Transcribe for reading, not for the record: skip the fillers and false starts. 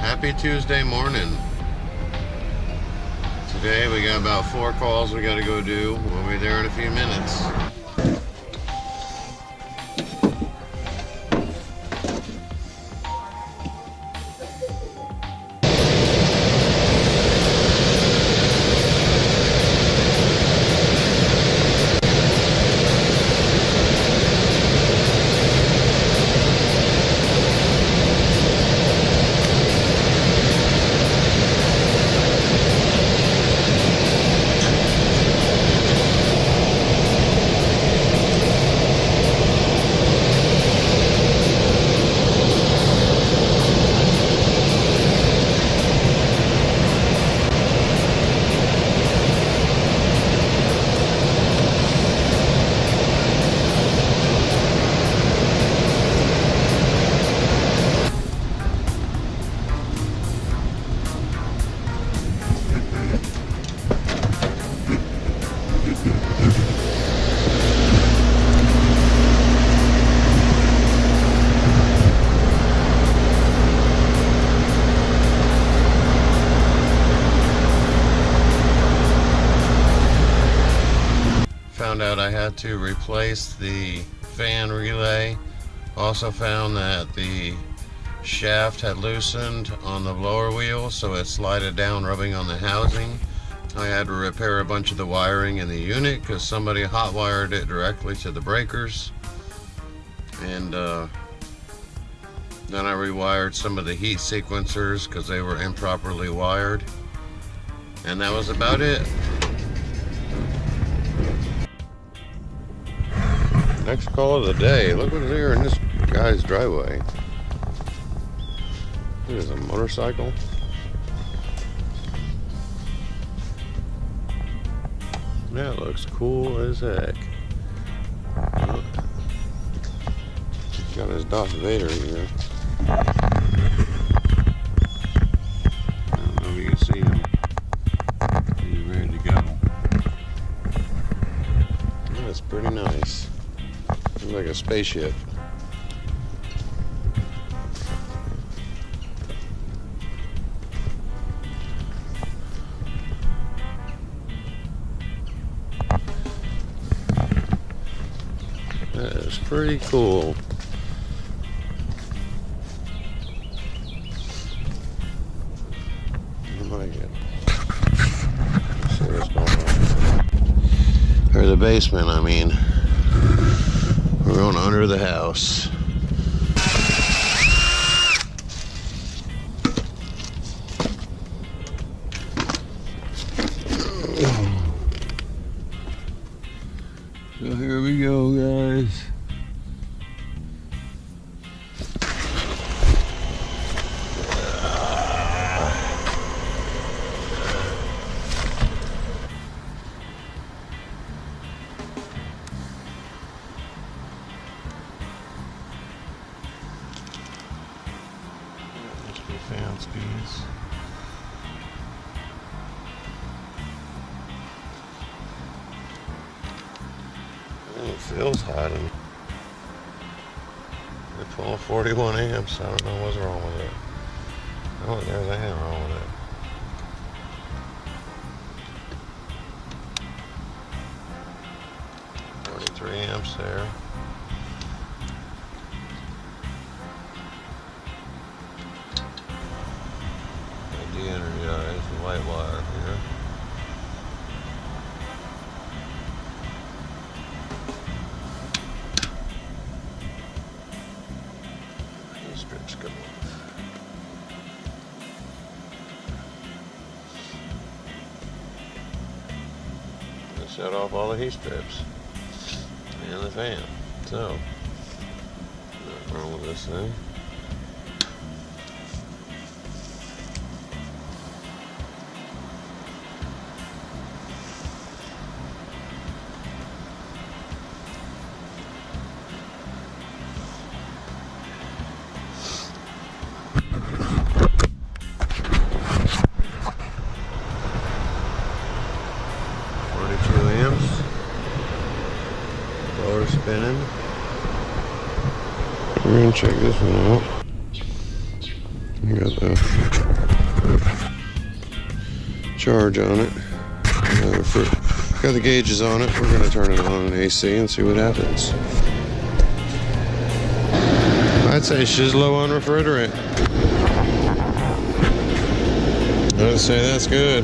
Happy Tuesday morning. Today we got about 4 calls we got to go do. We'll be there in a few minutes. Found out I had to replace the fan relay. Also found that the shaft had loosened on the blower wheel, so it slided down, rubbing on the housing. I had to repair a bunch of the wiring in the unit because somebody hot wired it directly to the breakers. And then I rewired some of the heat sequencers because they were improperly wired. And that was about it. Next call of the day. Look what's here in this guy's driveway. It is a motorcycle. That looks cool as heck. He's got his Darth Vader here. I don't know if you can see him. He's ready to go. That's pretty nice. Looks like a spaceship. That is pretty cool. What am I getting? Let's see what's going on. Or the basement, I mean. We're going under the house. So here we go, guys. Fan speeds. It feels hot, and they're pulling 41 amps. I don't know what's wrong with it. I don't think there's anything wrong with it. 43 amps there. De-energized white wire here. These strips go off. And shut off all the heat strips and the fan. So, nothing wrong with this thing. Spinning. We're gonna check this one out. You got charge on it. Got the gauges on it. We're going to turn it on in AC and see what happens. I'd say she's low on refrigerant. I'd say that's good.